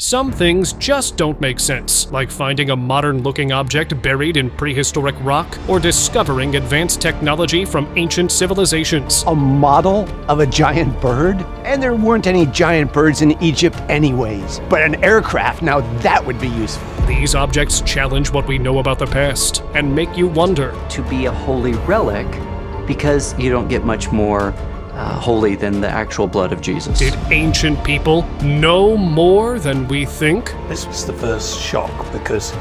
Some things just don't make sense, like finding a modern-looking object buried in prehistoric rock, or discovering advanced technology from ancient civilizations. A model of a giant bird? And there weren't any giant birds in Egypt anyways. But an aircraft, now that would be useful. These objects challenge what we know about the past, and make you wonder. To be a holy relic, because you don't get much more holy than the actual blood of Jesus. Did ancient people know more than we think? This was the first shock because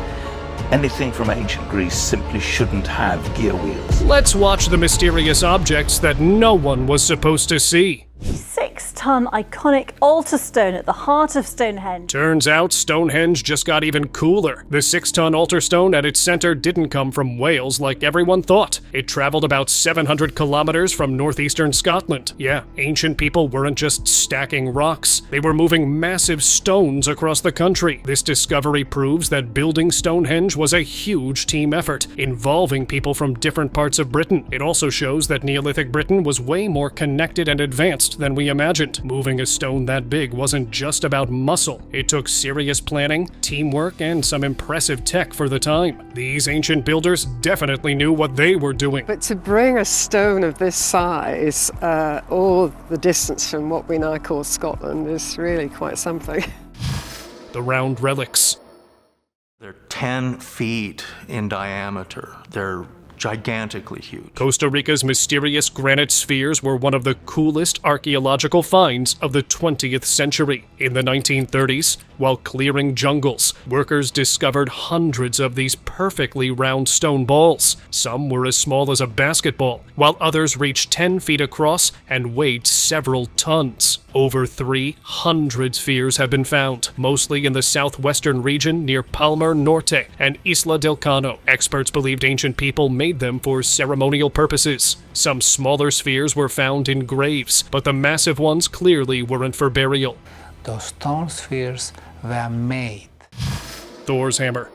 anything from ancient Greece simply shouldn't have gear wheels. Let's watch the mysterious objects that no one was supposed to see. 6-ton iconic altar stone at the heart of Stonehenge. Turns out Stonehenge just got even cooler. The 6-ton altar stone at its center didn't come from Wales like everyone thought. It traveled about 700 kilometers from northeastern Scotland. Yeah, ancient people weren't just stacking rocks. They were moving massive stones across the country. This discovery proves that building Stonehenge was a huge team effort, involving people from different parts of Britain. It also shows that Neolithic Britain was way more connected and advanced than we imagined. Moving a stone that big wasn't just about muscle. It took serious planning, teamwork, and some impressive tech for the time. These ancient builders definitely knew what they were doing. But to bring a stone of this size all the distance from what we now call Scotland is really quite something. The round relics. They're 10 feet in diameter. They're gigantically huge. Costa Rica's mysterious granite spheres were one of the coolest archaeological finds of the 20th century. In the 1930s, while clearing jungles, workers discovered hundreds of these perfectly round stone balls. Some were as small as a basketball, while others reached 10 feet across and weighed several tons. Over 300 spheres have been found, mostly in the southwestern region near Palmar Norte and Isla del Cano. Experts believed ancient people made them for ceremonial purposes. Some smaller spheres were found in graves, but the massive ones clearly weren't for burial. Those stone spheres were made. Thor's hammer.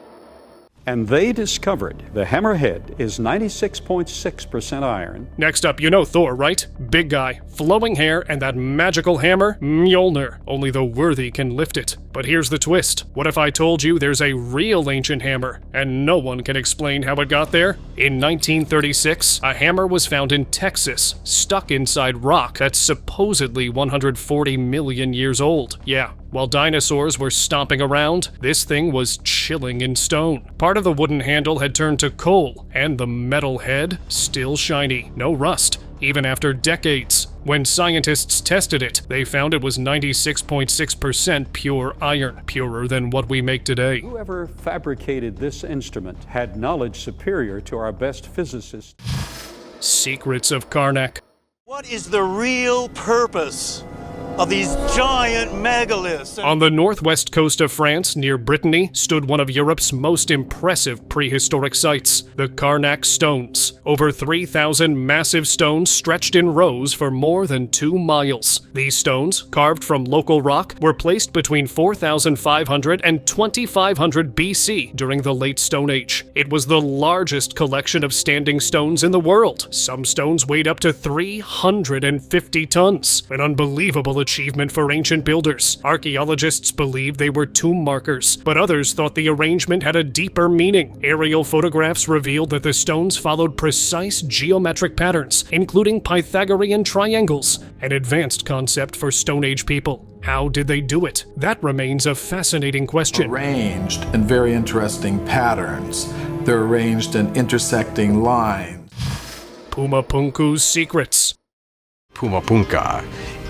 And they discovered the hammerhead is 96.6% iron. Next up, you know Thor, right? Big guy, flowing hair, and that magical hammer, Mjolnir. Only the worthy can lift it. But here's the twist. What if I told you there's a real ancient hammer, and no one can explain how it got there? In 1936, a hammer was found in Texas, stuck inside rock that's supposedly 140 million years old. Yeah. While dinosaurs were stomping around, this thing was chilling in stone. Part of the wooden handle had turned to coal, and the metal head still shiny, no rust, even after decades. When scientists tested it, they found it was 96.6% pure iron, purer than what we make today. Whoever fabricated this instrument had knowledge superior to our best physicists. Secrets of Carnac. What is the real purpose of these giant megaliths? On the northwest coast of France, near Brittany, stood one of Europe's most impressive prehistoric sites, the Carnac stones. Over 3,000 massive stones stretched in rows for more than 2 miles. These stones, carved from local rock, were placed between 4,500 and 2,500 BC during the late Stone Age. It was the largest collection of standing stones in the world. Some stones weighed up to 350 tons, an unbelievable achievement for ancient builders. Archaeologists believed they were tomb markers, but others thought the arrangement had a deeper meaning. Aerial photographs revealed that the stones followed precise geometric patterns, including Pythagorean triangles, an advanced concept for Stone Age people. How did they do it? That remains a fascinating question. Arranged in very interesting patterns. They're arranged in intersecting lines. Pumapunku's secrets. Pumapunku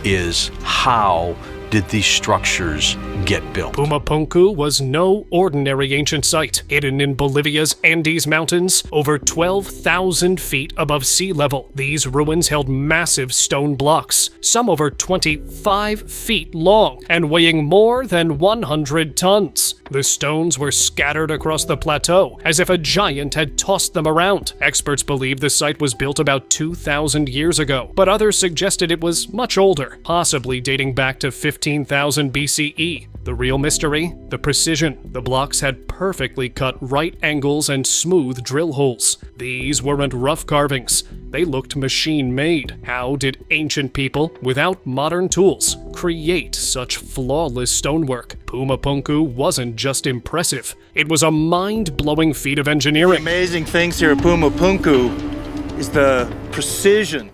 is how did these structures get built? Pumapunku was no ordinary ancient site. Hidden in Bolivia's Andes Mountains, over 12,000 feet above sea level. These ruins held massive stone blocks, some over 25 feet long and weighing more than 100 tons. The stones were scattered across the plateau, as if a giant had tossed them around. Experts believe the site was built about 2,000 years ago, but others suggested it was much older, possibly dating back to 15,000 BCE. The real mystery? The precision. The blocks had perfectly cut right angles and smooth drill holes. These weren't rough carvings. They looked machine-made. How did ancient people, without modern tools, create such flawless stonework? Pumapunku wasn't just impressive. It was a mind-blowing feat of engineering. The amazing things here at Pumapunku is the precision.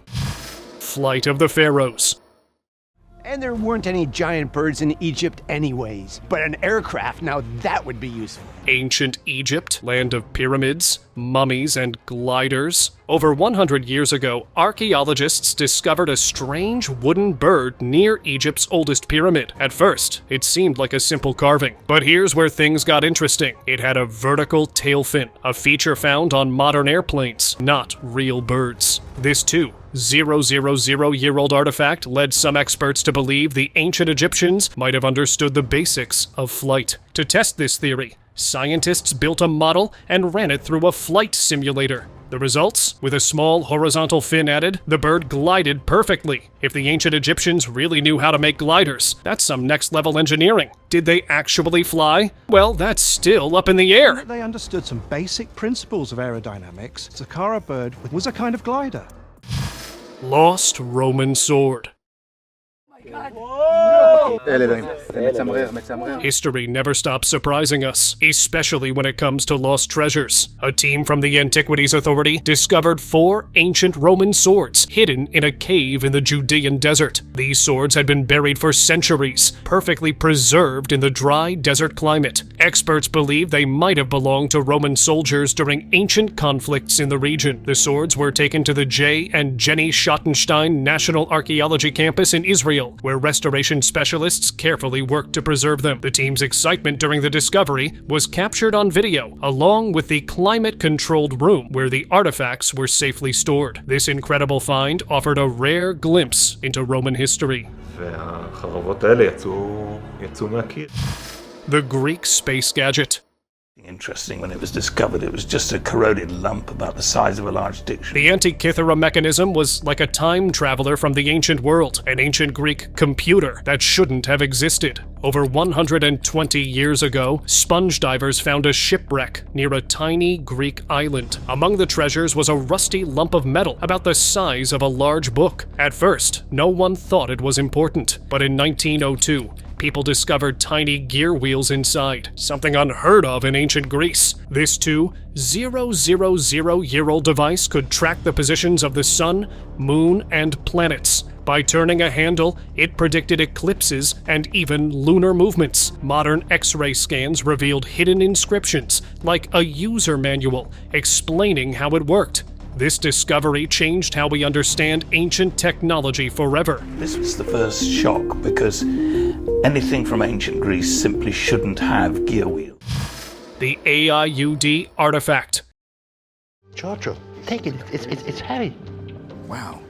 Flight of the Pharaohs. And there weren't any giant birds in Egypt anyways. But an aircraft, now that would be useful. Ancient Egypt, land of pyramids, mummies, and gliders. Over 100 years ago, archaeologists discovered a strange wooden bird near Egypt's oldest pyramid. At first, it seemed like a simple carving. But here's where things got interesting. It had a vertical tail fin, a feature found on modern airplanes, not real birds. This too, 000-year-old artifact led some experts to believe the ancient Egyptians might have understood the basics of flight. To test this theory, scientists built a model and ran it through a flight simulator. The results? With a small horizontal fin added, the bird glided perfectly. If the ancient Egyptians really knew how to make gliders, that's some next-level engineering. Did they actually fly? Well, that's still up in the air. They understood some basic principles of aerodynamics. Sahara bird was a kind of glider. Lost Roman sword. History never stops surprising us, especially when it comes to lost treasures. A team from the Antiquities Authority discovered 4 ancient Roman swords hidden in a cave in the Judean desert. These swords had been buried for centuries, perfectly preserved in the dry desert climate. Experts believe they might have belonged to Roman soldiers during ancient conflicts in the region. The swords were taken to the J. and Jenny Schottenstein National Archaeology Campus in Israel, where restoration specialists carefully worked to preserve them. The team's excitement during the discovery was captured on video, along with the climate-controlled room where the artifacts were safely stored. This incredible find offered a rare glimpse into Roman history. The Greek space gadget. Interesting, when it was discovered, it was just a corroded lump about the size of a large dictionary. The Antikythera mechanism was like a time traveler from the ancient world, an ancient Greek computer that shouldn't have existed. Over 120 years ago, sponge divers found a shipwreck near a tiny Greek island. Among the treasures was a rusty lump of metal about the size of a large book. At first, no one thought it was important, but in 1902, people discovered tiny gear wheels inside, something unheard of in ancient Greece. This too, 000-year-old device could track the positions of the sun, moon, and planets. By turning a handle, it predicted eclipses and even lunar movements. Modern X-ray scans revealed hidden inscriptions, like a user manual, explaining how it worked. This discovery changed how we understand ancient technology forever. This was the first shock because anything from ancient Greece simply shouldn't have gear wheels. The AIUD artifact. Giorgio, take it. It's heavy. Wow.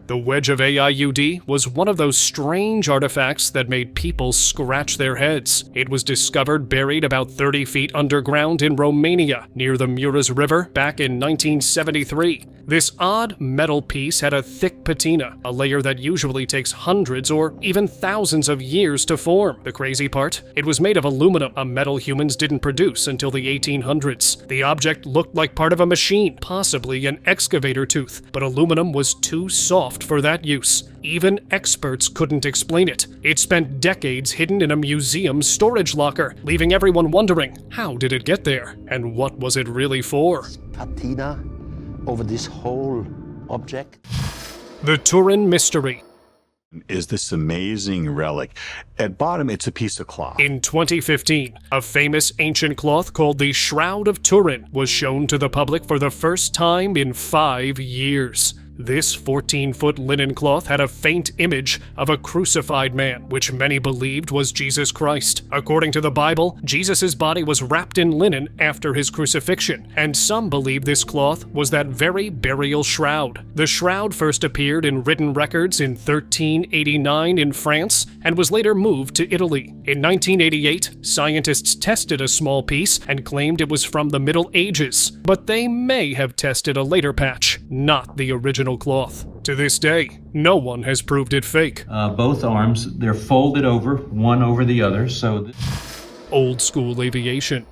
The wedge of AIUD was one of those strange artifacts that made people scratch their heads. It was discovered buried about 30 feet underground in Romania, near the Mureș River, back in 1973. This odd metal piece had a thick patina, a layer that usually takes hundreds or even thousands of years to form. The crazy part? It was made of aluminum, a metal humans didn't produce until the 1800s. The object looked like part of a machine, possibly an excavator tooth, but aluminum was too soft for that use. Even experts couldn't explain it. It spent decades hidden in a museum storage locker, leaving everyone wondering, how did it get there? And what was it really for? Patina over this whole object. The Turin Mystery. Is this amazing relic. At bottom, it's a piece of cloth. In 2015, a famous ancient cloth called the Shroud of Turin was shown to the public for the first time in 5 years. This 14-foot linen cloth had a faint image of a crucified man, which many believed was Jesus Christ. According to the Bible, Jesus' body was wrapped in linen after his crucifixion, and some believe this cloth was that very burial shroud. The shroud first appeared in written records in 1389 in France and was later moved to Italy. In 1988, scientists tested a small piece and claimed it was from the Middle Ages, but they may have tested a later patch, not the original cloth. To this day, no one has proved it fake. Both arms, they're folded over, one over the other, so... Old school aviation.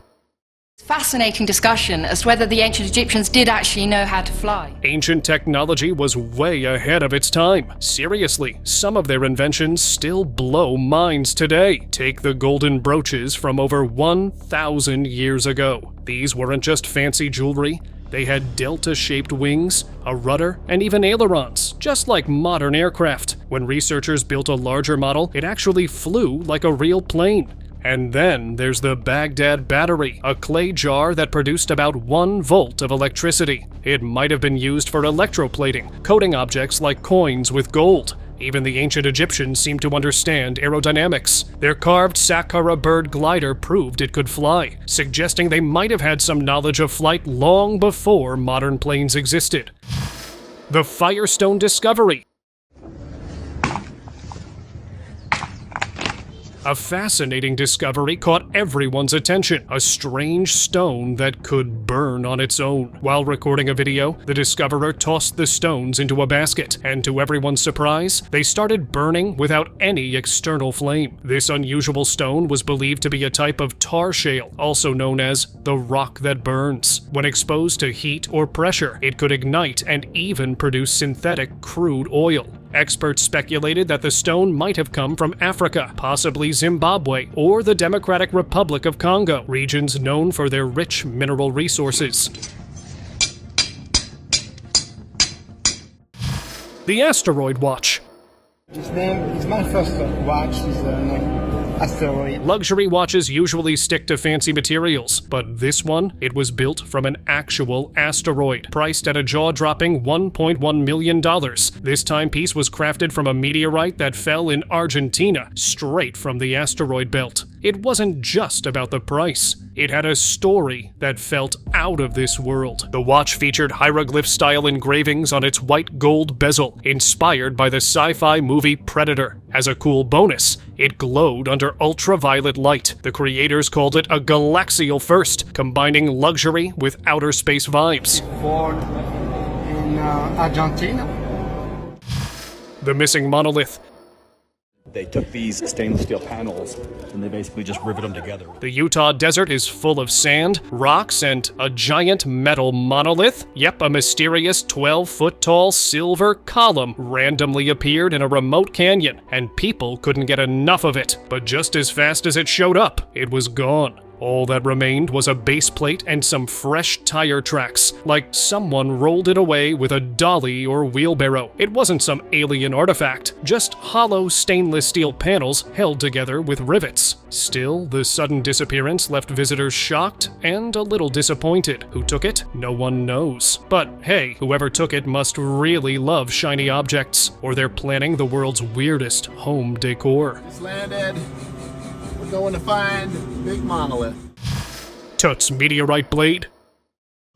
Fascinating discussion as to whether the ancient Egyptians did actually know how to fly. Ancient technology was way ahead of its time. Seriously, some of their inventions still blow minds today. Take the golden brooches from over 1,000 years ago. These weren't just fancy jewelry. They had delta-shaped wings, a rudder, and even ailerons, just like modern aircraft. When researchers built a larger model, it actually flew like a real plane. And then there's the Baghdad battery, a clay jar that produced about 1 volt of electricity. It might have been used for electroplating, coating objects like coins with gold. Even the ancient Egyptians seemed to understand aerodynamics. Their carved Saccara bird glider proved it could fly, suggesting they might have had some knowledge of flight long before modern planes existed. The Firestone discovery. A fascinating discovery caught everyone's attention, a strange stone that could burn on its own. While recording a video, the discoverer tossed the stones into a basket, and to everyone's surprise, they started burning without any external flame. This unusual stone was believed to be a type of tar shale, also known as the rock that burns. When exposed to heat or pressure, it could ignite and even produce synthetic crude oil. Experts speculated that the stone might have come from Africa, possibly Zimbabwe or the Democratic Republic of Congo, regions known for their rich mineral resources. The Asteroid Watch. This name is my first watch, is Asteroid. Luxury watches usually stick to fancy materials, but this one, it was built from an actual asteroid, priced at a jaw-dropping $1.1 million. This timepiece was crafted from a meteorite that fell in Argentina, straight from the asteroid belt. It wasn't just about the price. It had a story that felt out of this world. The watch featured hieroglyph-style engravings on its white gold bezel, inspired by the sci-fi movie Predator. As a cool bonus, it glowed under ultraviolet light. The creators called it a galaxial first, combining luxury with outer space vibes. Born in Argentina. The missing monolith. They took these stainless steel panels and they basically just riveted them together. The Utah desert is full of sand, rocks, and a giant metal monolith. Yep, a mysterious 12-foot-tall silver column randomly appeared in a remote canyon, and people couldn't get enough of it. But just as fast as it showed up, it was gone. All that remained was a base plate and some fresh tire tracks, like someone rolled it away with a dolly or wheelbarrow. It wasn't some alien artifact, just hollow stainless steel panels held together with rivets. Still, the sudden disappearance left visitors shocked and a little disappointed. Who took it? No one knows. But hey, whoever took it must really love shiny objects, or they're planning the world's weirdest home decor. It's landed. We're going to find big monolith. Tut's meteorite blade.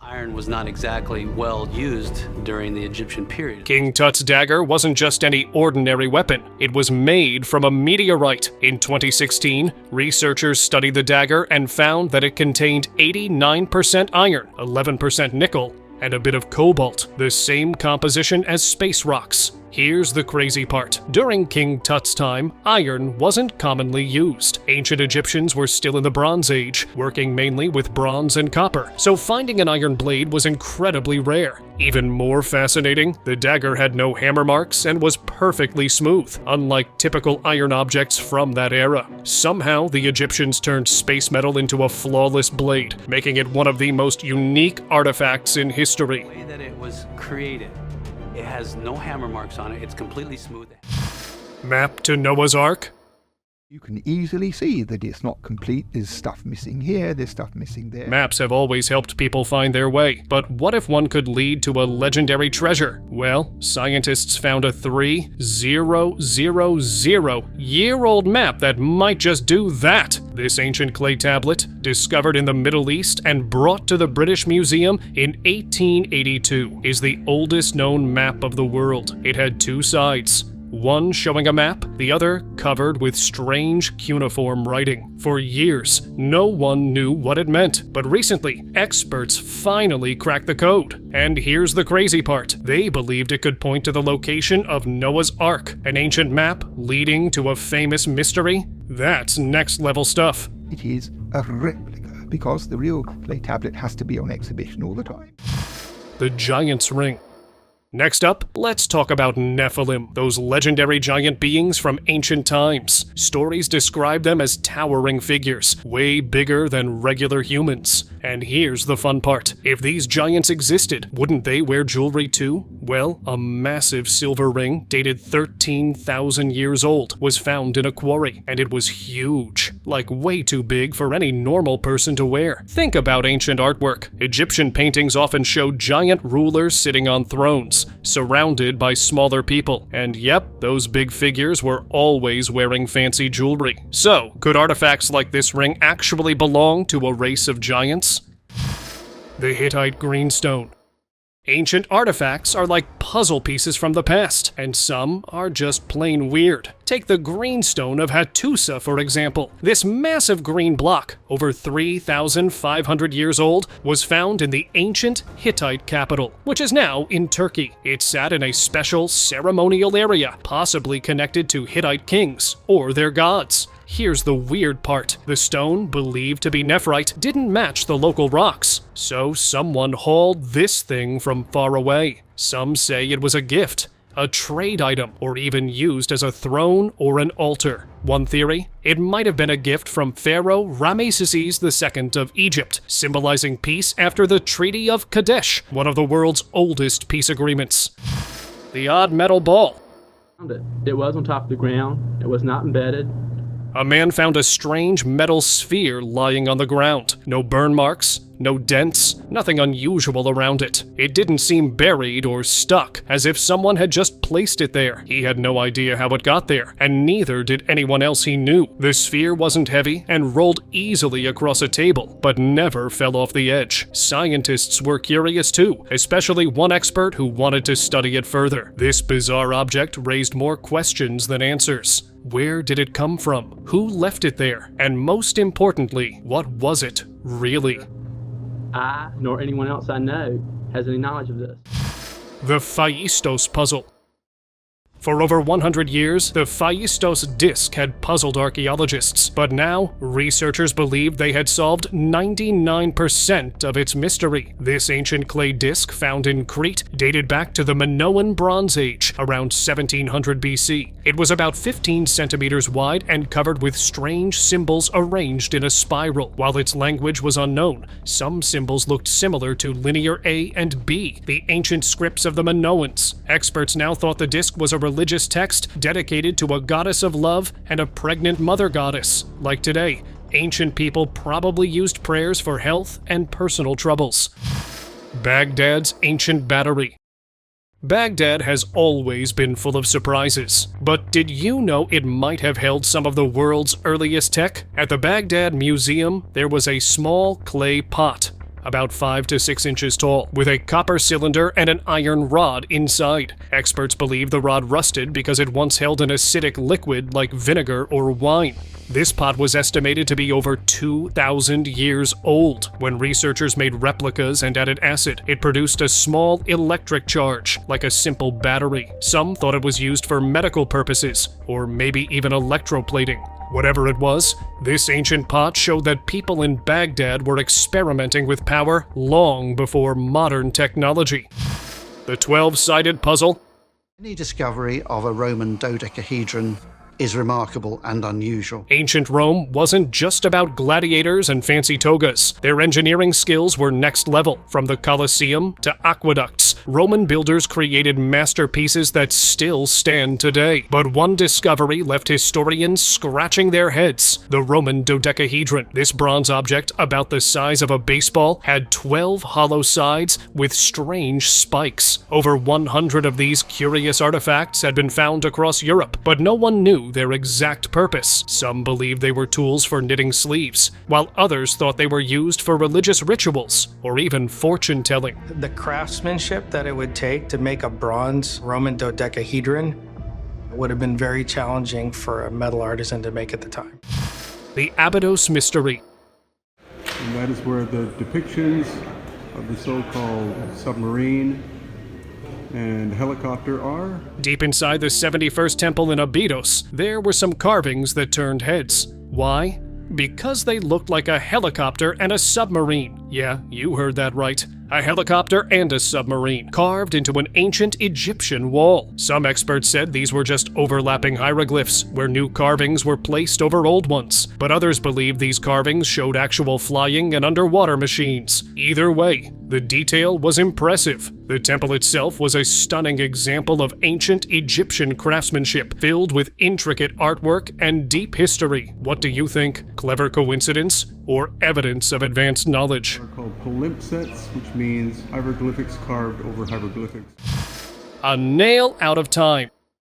Iron was not exactly well used during the Egyptian period. King Tut's dagger wasn't just any ordinary weapon. It was made from a meteorite. In 2016, researchers studied the dagger and found that it contained 89% iron, 11% nickel, and a bit of cobalt, the same composition as space rocks. Here's the crazy part. During King Tut's time, iron wasn't commonly used. Ancient Egyptians were still in the Bronze Age, working mainly with bronze and copper, so finding an iron blade was incredibly rare. Even more fascinating, the dagger had no hammer marks and was perfectly smooth, unlike typical iron objects from that era. Somehow, the Egyptians turned space metal into a flawless blade, making it one of the most unique artifacts in history. The way that it was created, it has no hammer marks on it, it's completely smooth. Map to Noah's Ark? You can easily see that it's not complete. There's stuff missing here, there's stuff missing there. Maps have always helped people find their way, but what if one could lead to a legendary treasure? Well, scientists found a 3,000-year-old map that might just do that. This ancient clay tablet, discovered in the Middle East and brought to the British Museum in 1882, is the oldest known map of the world. It had two sides. one showing a map, the other covered with strange cuneiform writing. For years, no one knew what it meant, but recently, experts finally cracked the code. And here's the crazy part. They believed it could point to the location of Noah's Ark, an ancient map leading to a famous mystery. That's next-level stuff. It is a replica, because the real clay tablet has to be on exhibition all the time. The Giant's Ring. Next up, let's talk about Nephilim, those legendary giant beings from ancient times. Stories describe them as towering figures, way bigger than regular humans. And here's the fun part. If these giants existed, wouldn't they wear jewelry too? Well, a massive silver ring, dated 13,000 years old, was found in a quarry, and it was huge. Like way too big for any normal person to wear. Think about ancient artwork. Egyptian paintings often show giant rulers sitting on thrones, surrounded by smaller people. And yep, those big figures were always wearing fancy jewelry. So, could artifacts like this ring actually belong to a race of giants? The Hittite greenstone. Ancient artifacts are like puzzle pieces from the past, and some are just plain weird. Take the greenstone of Hattusa, for example. This massive green block, over 3,500 years old, was found in the ancient Hittite capital, which is now in Turkey. It sat in a special ceremonial area, possibly connected to Hittite kings or their gods. Here's the weird part. The stone, believed to be nephrite, didn't match the local rocks, so someone hauled this thing from far away. Some say it was a gift, a trade item, or even used as a throne or an altar. One theory, it might have been a gift from Pharaoh Ramesses II of Egypt, symbolizing peace after the Treaty of Kadesh, one of the world's oldest peace agreements. The odd metal ball. It was on top of the ground. It was not embedded. A man found a strange metal sphere lying on the ground. No burn marks, no dents, nothing unusual around it. It didn't seem buried or stuck, as if someone had just placed it there. He had no idea how it got there, and neither did anyone else he knew. The sphere wasn't heavy and rolled easily across a table, but never fell off the edge. Scientists were curious too, especially one expert who wanted to study it further. This bizarre object raised more questions than answers. Where did it come from? Who left it there? And most importantly, what was it really? I, nor anyone else I know, has any knowledge of this. The Phaistos puzzle. For over 100 years, the Phaistos disk had puzzled archaeologists, but now researchers believed they had solved 99% of its mystery. This ancient clay disk, found in Crete, dated back to the Minoan Bronze Age, around 1700 BC. It was about 15 centimeters wide and covered with strange symbols arranged in a spiral. While its language was unknown, some symbols looked similar to linear A and B, the ancient scripts of the Minoans. Experts now thought the disk was a religious text dedicated to a goddess of love and a pregnant mother goddess. Like today, ancient people probably used prayers for health and personal troubles. Baghdad's ancient battery. Baghdad has always been full of surprises, but did you know it might have held some of the world's earliest tech? At the Baghdad Museum, there was a small clay pot, about 5 to 6 inches tall, with a copper cylinder and an iron rod inside. Experts believe the rod rusted because it once held an acidic liquid like vinegar or wine. This pot was estimated to be over 2,000 years old. When researchers made replicas and added acid, it produced a small electric charge, like a simple battery. Some thought it was used for medical purposes, or maybe even electroplating. Whatever it was, this ancient pot showed that people in Baghdad were experimenting with power long before modern technology. The 12-sided puzzle. Any discovery of a Roman dodecahedron is remarkable and unusual. Ancient Rome wasn't just about gladiators and fancy togas. Their engineering skills were next level. From the Colosseum to aqueducts, Roman builders created masterpieces that still stand today. But one discovery left historians scratching their heads: the Roman dodecahedron. This bronze object, about the size of a baseball, had 12 hollow sides with strange spikes. Over 100 of these curious artifacts had been found across Europe, but no one knew their exact purpose. Some believed they were tools for knitting sleeves, while others thought they were used for religious rituals or even fortune-telling. The craftsmanship that it would take to make a bronze Roman dodecahedron It would have been very challenging for a metal artisan to make at the time. The Abydos Mystery. And that is where the depictions of the so-called submarine and helicopter are. Deep inside the 71st temple in Abydos, there were some carvings that turned heads. Why? Because they looked like a helicopter and a submarine. Yeah, you heard that right. A helicopter and a submarine, carved into an ancient Egyptian wall. Some experts said these were just overlapping hieroglyphs, where new carvings were placed over old ones. But others believed these carvings showed actual flying and underwater machines. Either way, the detail was impressive. The temple itself was a stunning example of ancient Egyptian craftsmanship, filled with intricate artwork and deep history. What do you think? Clever coincidence or evidence of advanced knowledge? They're called palimpsests, which means hieroglyphics carved over hieroglyphics. A nail out of time.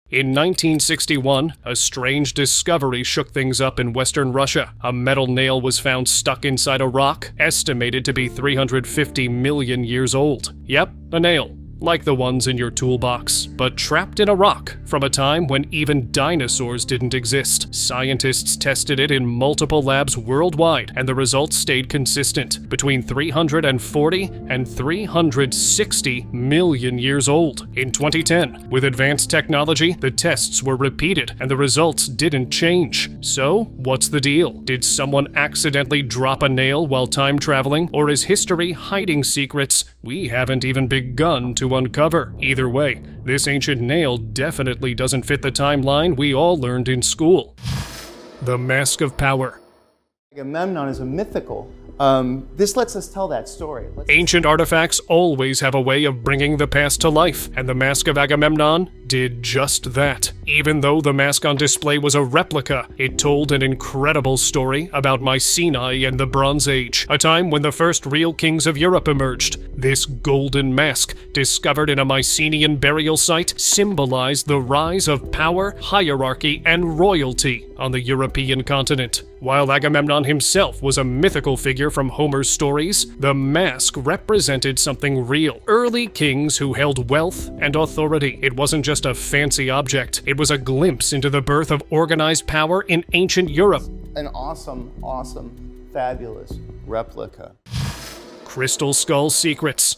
In 1961, a strange discovery shook things up in western Russia. A metal nail was found stuck inside a rock, estimated to be 350 million years old. Yep, a nail, like the ones in your toolbox, but trapped in a rock from a time when even dinosaurs didn't exist. Scientists tested it in multiple labs worldwide, and the results stayed consistent, between 340 and 360 million years old. In 2010, with advanced technology, the tests were repeated, and the results didn't change. So, what's the deal? Did someone accidentally drop a nail while time traveling, or is history hiding secrets we haven't even begun to uncover? Either way, this ancient nail definitely doesn't fit the timeline we all learned in school. The Mask of Power. Agamemnon is a mythical. This lets us tell that story. Ancient artifacts always have a way of bringing the past to life, and the Mask of Agamemnon did just that. Even though the mask on display was a replica, it told an incredible story about Mycenae and the Bronze Age, a time when the first real kings of Europe emerged. This golden mask, discovered in a Mycenaean burial site, symbolized the rise of power, hierarchy, and royalty on the European continent. While Agamemnon himself was a mythical figure from Homer's stories, the mask represented something real. Early kings who held wealth and authority. It wasn't just a fancy object. It was a glimpse into the birth of organized power in ancient Europe. An awesome, fabulous replica. Crystal Skull Secrets.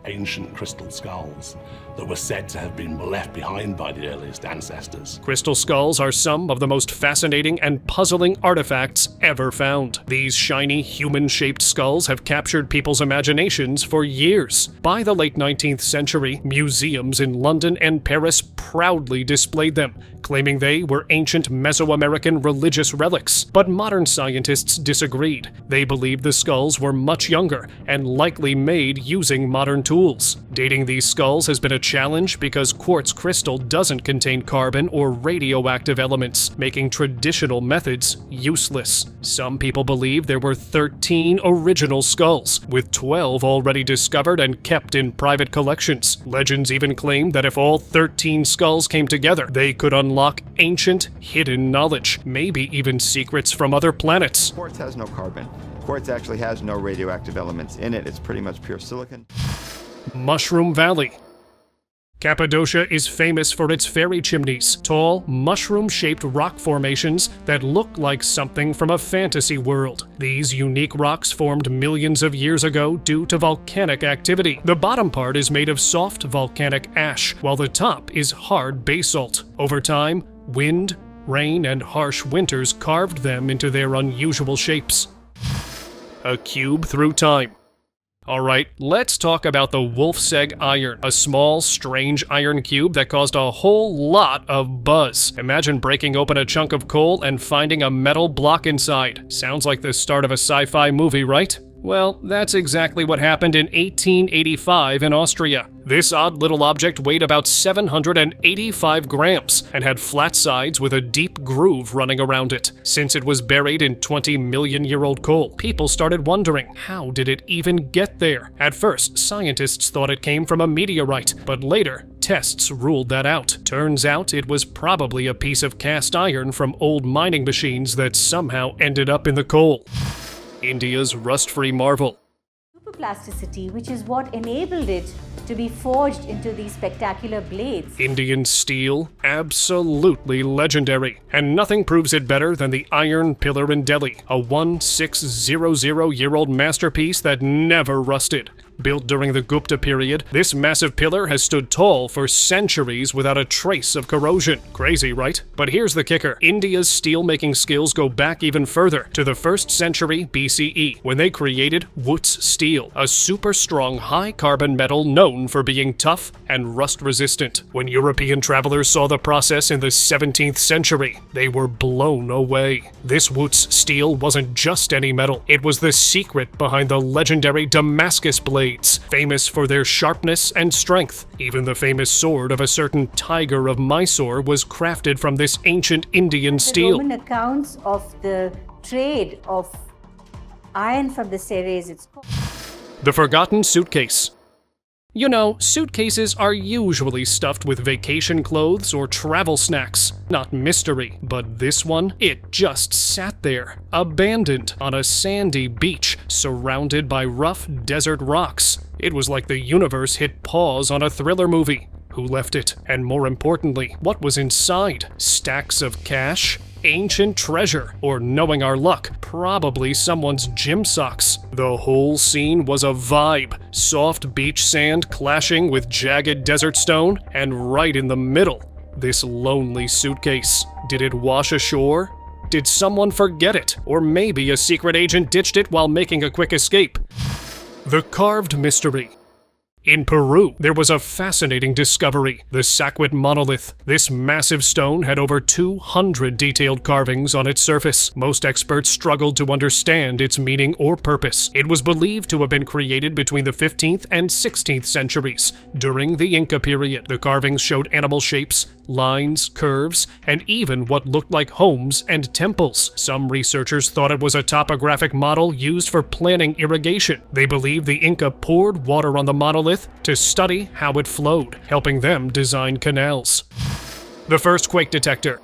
Ancient crystal skulls that were said to have been left behind by the earliest ancestors. Crystal skulls are some of the most fascinating and puzzling artifacts ever found. These shiny, human-shaped skulls have captured people's imaginations for years. By the late 19th century, museums in London and Paris proudly displayed them, claiming they were ancient Mesoamerican religious relics. But modern scientists disagreed. They believed the skulls were much younger and likely made using modern tools. Dating these skulls has been a challenge because quartz crystal doesn't contain carbon or radioactive elements, making traditional methods useless. Some people believe there were 13 original skulls, with 12 already discovered and kept in private collections. Legends even claim that if all 13 skulls came together, they could unlock ancient, hidden knowledge, maybe even secrets from other planets. Quartz has no carbon. Quartz actually has no radioactive elements in it. It's pretty much pure silicon. Mushroom Valley. Cappadocia is famous for its fairy chimneys, tall, mushroom-shaped rock formations that look like something from a fantasy world. These unique rocks formed millions of years ago due to volcanic activity. The bottom part is made of soft volcanic ash, while the top is hard basalt. Over time, wind, rain, and harsh winters carved them into their unusual shapes. A cube through time. Alright, let's talk about the Wolfsegg iron, a small, strange iron cube that caused a whole lot of buzz. Imagine breaking open a chunk of coal and finding a metal block inside. Sounds like the start of a sci-fi movie, right? Well, that's exactly what happened in 1885 in Austria. This odd little object weighed about 785 grams and had flat sides with a deep groove running around it. Since it was buried in 20-million-year-old coal, people started wondering, how did it even get there? At first, scientists thought it came from a meteorite, but later, tests ruled that out. Turns out it was probably a piece of cast iron from old mining machines that somehow ended up in the coal. India's rust-free marvel. plasticity, which is what enabled it to be forged into these spectacular blades. Indian steel, absolutely legendary. And nothing proves it better than the Iron Pillar in Delhi, a 1600-year-old masterpiece that never rusted. Built during the Gupta period, this massive pillar has stood tall for centuries without a trace of corrosion. Crazy, right? But here's the kicker. India's steel-making skills go back even further, to the 1st century BCE, when they created Wootz steel, a super-strong high-carbon metal known for being tough and rust-resistant. When European travelers saw the process in the 17th century, they were blown away. This Wootz steel wasn't just any metal. It was the secret behind the legendary Damascus blade, famous for their sharpness and strength. Even the famous sword of a certain tiger of Mysore was crafted from this ancient Indian steel. The Roman accounts of the trade of iron from the Ceres, it's called. The forgotten suitcase. You know, suitcases are usually stuffed with vacation clothes or travel snacks. Not mystery, but this one, it just sat there, abandoned on a sandy beach, surrounded by rough desert rocks. It was like the universe hit pause on a thriller movie. Who left it? And more importantly, what was inside? Stacks of cash? Ancient treasure, or knowing our luck, probably someone's gym socks. The whole scene was a vibe, soft beach sand clashing with jagged desert stone, and right in the middle, this lonely suitcase. Did it wash ashore? Did someone forget it? Or maybe a secret agent ditched it while making a quick escape? The carved mystery. In Peru, there was a fascinating discovery, the Sacid monolith. This massive stone had over 200 detailed carvings on its surface. Most experts struggled to understand its meaning or purpose. It was believed to have been created between the 15th and 16th centuries, during the Inca period. The carvings showed animal shapes, lines, curves, and even what looked like homes and temples. Some researchers thought it was a topographic model used for planning irrigation. They believed the Inca poured water on the monolith to study how it flowed, helping them design canals. The first quake detector.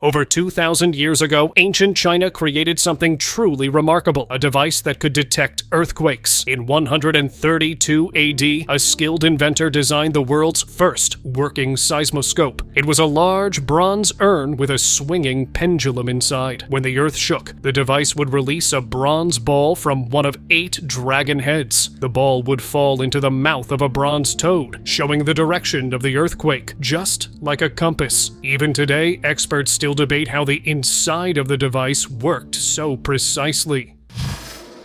Over 2,000 years ago, ancient China created something truly remarkable, a device that could detect earthquakes. In 132 AD, a skilled inventor designed the world's first working seismoscope. It was a large bronze urn with a swinging pendulum inside. When the earth shook, the device would release a bronze ball from one of 8 dragon heads. The ball would fall into the mouth of a bronze toad, showing the direction of the earthquake, just like a compass. Even today, experts still debate how the inside of the device worked so precisely.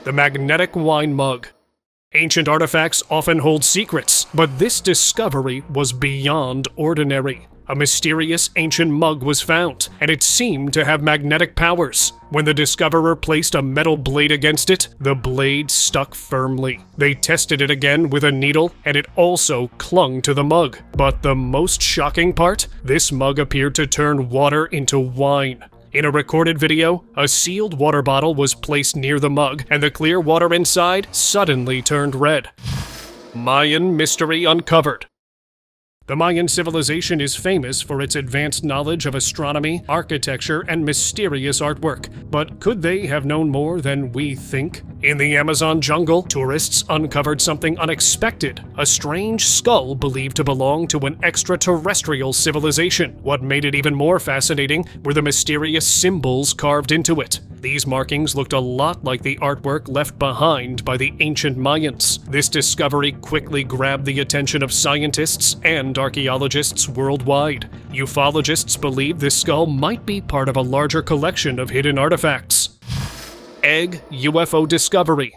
The magnetic wine mug. Ancient artifacts often hold secrets, but this discovery was beyond ordinary. A mysterious ancient mug was found, and it seemed to have magnetic powers. When the discoverer placed a metal blade against it, the blade stuck firmly. They tested it again with a needle, and it also clung to the mug. But the most shocking part? This mug appeared to turn water into wine. In a recorded video, a sealed water bottle was placed near the mug, and the clear water inside suddenly turned red. Mayan mystery uncovered. The Mayan civilization is famous for its advanced knowledge of astronomy, architecture, and mysterious artwork. But could they have known more than we think? In the Amazon jungle, tourists uncovered something unexpected, a strange skull believed to belong to an extraterrestrial civilization. What made it even more fascinating were the mysterious symbols carved into it. These markings looked a lot like the artwork left behind by the ancient Mayans. This discovery quickly grabbed the attention of scientists and archaeologists worldwide. Ufologists believe this skull might be part of a larger collection of hidden artifacts. Egg UFO discovery.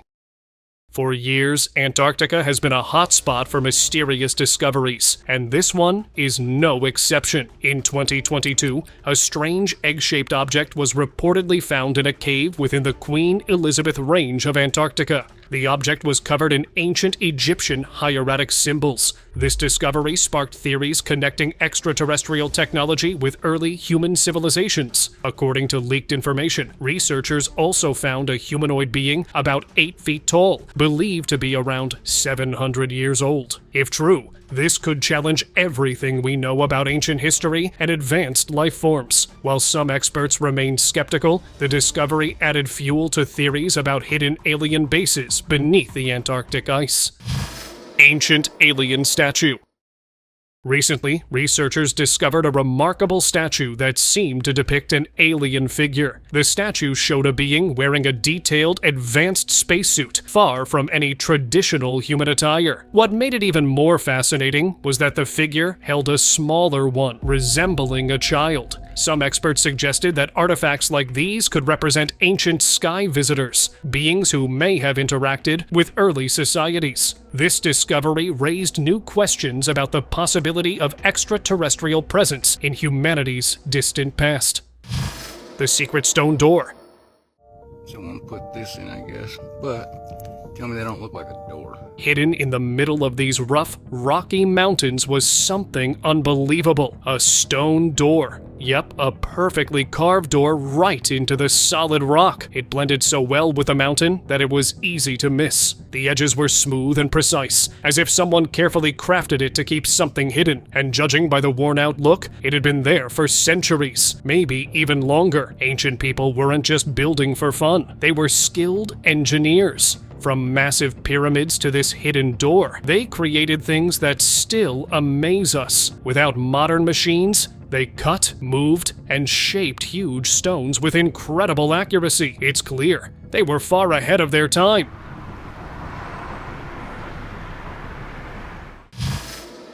For years, Antarctica has been a hotspot for mysterious discoveries, and this one is no exception. In 2022, a strange egg-shaped object was reportedly found in a cave within the Queen Elizabeth Range of Antarctica. The object was covered in ancient Egyptian hieratic symbols. This discovery sparked theories connecting extraterrestrial technology with early human civilizations. According to leaked information, researchers also found a humanoid being about 8 feet tall, believed to be around 700 years old. If true, this could challenge everything we know about ancient history and advanced life forms. While some experts remain skeptical, the discovery added fuel to theories about hidden alien bases lives beneath the Antarctic ice. Ancient alien statue. Recently, researchers discovered a remarkable statue that seemed to depict an alien figure. The statue showed a being wearing a detailed, advanced spacesuit, far from any traditional human attire. What made it even more fascinating was that the figure held a smaller one, resembling a child. Some experts suggested that artifacts like these could represent ancient sky visitors, beings who may have interacted with early societies. This discovery raised new questions about the possibility of extraterrestrial presence in humanity's distant past. The secret stone door. Someone put this in, I guess, but tell me they don't look like a door. Hidden in the middle of these rough, rocky mountains was something unbelievable. A stone door. Yep, a perfectly carved door right into the solid rock. It blended so well with the mountain that it was easy to miss. The edges were smooth and precise, as if someone carefully crafted it to keep something hidden, and judging by the worn-out look, it had been there for centuries, maybe even longer. Ancient people weren't just building for fun. They were skilled engineers. From massive pyramids to this hidden door, they created things that still amaze us. Without modern machines, they cut, moved, and shaped huge stones with incredible accuracy. It's clear they were far ahead of their time.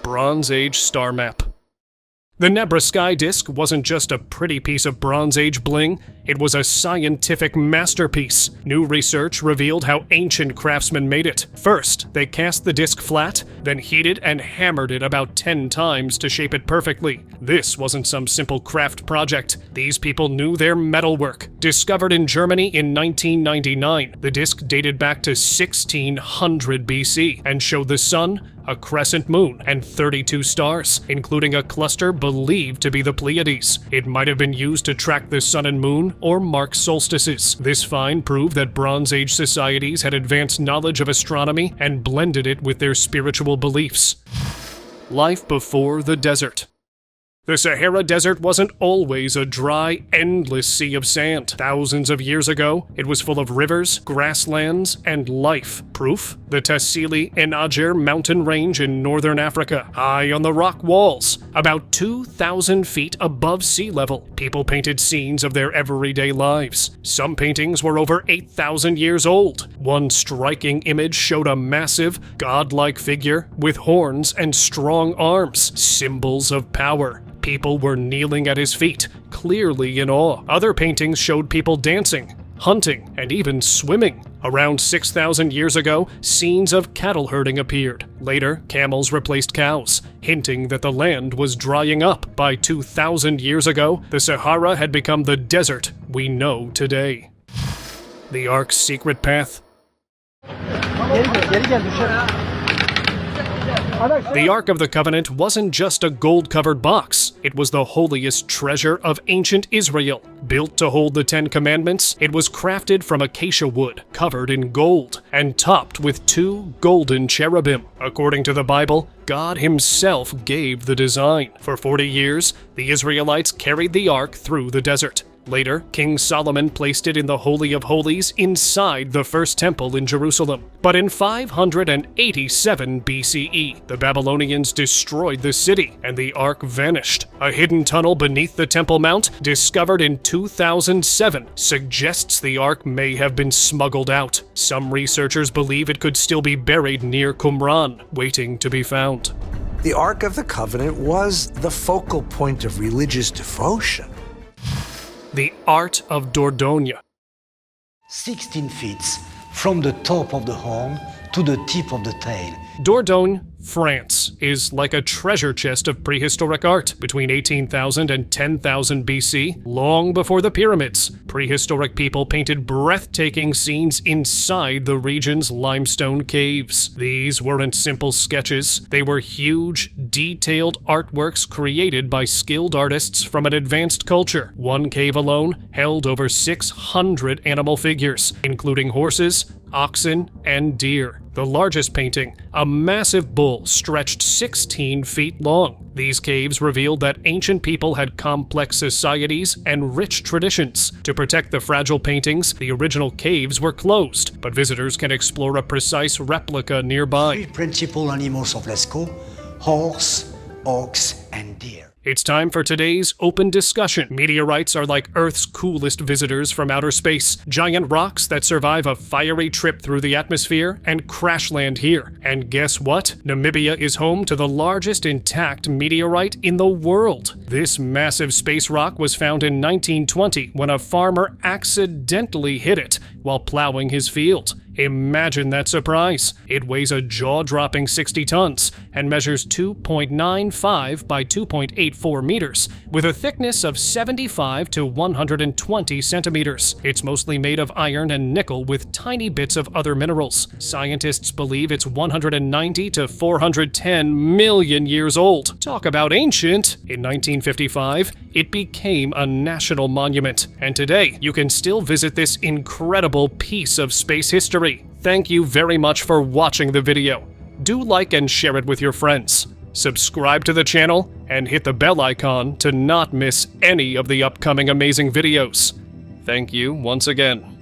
Bronze Age star map. The Nebra sky disk wasn't just a pretty piece of Bronze Age bling, it was a scientific masterpiece. New research revealed how ancient craftsmen made it. First, they cast the disk flat, then heated and hammered it about 10 times to shape it perfectly. This wasn't some simple craft project. These people knew their metalwork. Discovered in Germany in 1999, the disk dated back to 1600 BC and showed the sun, a crescent moon, and 32 stars, including a cluster believed to be the Pleiades. It might have been used to track the sun and moon or mark solstices. This find proved that Bronze Age societies had advanced knowledge of astronomy and blended it with their spiritual beliefs. Life before the desert. The Sahara Desert wasn't always a dry, endless sea of sand. Thousands of years ago, it was full of rivers, grasslands, and life. Proof? The Tassili Enager mountain range in northern Africa, high on the rock walls, about 2,000 feet above sea level. People painted scenes of their everyday lives. Some paintings were over 8,000 years old. One striking image showed a massive, godlike figure with horns and strong arms, symbols of power. People were kneeling at his feet, clearly in awe. Other paintings showed people dancing, hunting, and even swimming. Around 6,000 years ago, scenes of cattle herding appeared. Later, camels replaced cows, hinting that the land was drying up. By 2,000 years ago, the Sahara had become the desert we know today. The Ark's secret path. The Ark of the Covenant wasn't just a gold-covered box. It was the holiest treasure of ancient Israel. Built to hold the 10 Commandments, it was crafted from acacia wood, covered in gold, and topped with 2 golden cherubim. According to the Bible, God himself gave the design. For 40 years, the Israelites carried the Ark through the desert. Later, King Solomon placed it in the Holy of Holies inside the First Temple in Jerusalem. But in 587 BCE, the Babylonians destroyed the city, and the Ark vanished. A hidden tunnel beneath the Temple Mount, discovered in 2007, suggests the Ark may have been smuggled out. Some researchers believe it could still be buried near Qumran, waiting to be found. The Ark of the Covenant was the focal point of religious devotion. The art of Dordogne. 16 feet from the top of the horn to the tip of the tail. Dordogne, France, is like a treasure chest of prehistoric art. Between 18,000 and 10,000 BC, long before the pyramids, prehistoric people painted breathtaking scenes inside the region's limestone caves. These weren't simple sketches. They were huge, detailed artworks created by skilled artists from an advanced culture. One cave alone held over 600 animal figures, including horses, oxen, and deer. The largest painting, a massive bull stretched 16 feet long. These caves revealed that ancient people had complex societies and rich traditions. To protect the fragile paintings, the original caves were closed, but visitors can explore a precise replica nearby. Three principal animals of Lascaux: horse, ox, and deer. It's time for today's open discussion. Meteorites are like Earth's coolest visitors from outer space. Giant rocks that survive a fiery trip through the atmosphere and crash land here. And guess what? Namibia is home to the largest intact meteorite in the world. This massive space rock was found in 1920 when a farmer accidentally hit it while plowing his field. Imagine that surprise. It weighs a jaw-dropping 60 tons and measures 2.95 by 2.84 meters, with a thickness of 75 to 120 centimeters. It's mostly made of iron and nickel with tiny bits of other minerals. Scientists believe it's 190 to 410 million years old. Talk about ancient! In 1955, it became a national monument, and today you can still visit this incredible piece of space history. Thank you very much for watching the video. Do like and share it with your friends. Subscribe to the channel and hit the bell icon to not miss any of the upcoming amazing videos. Thank you once again.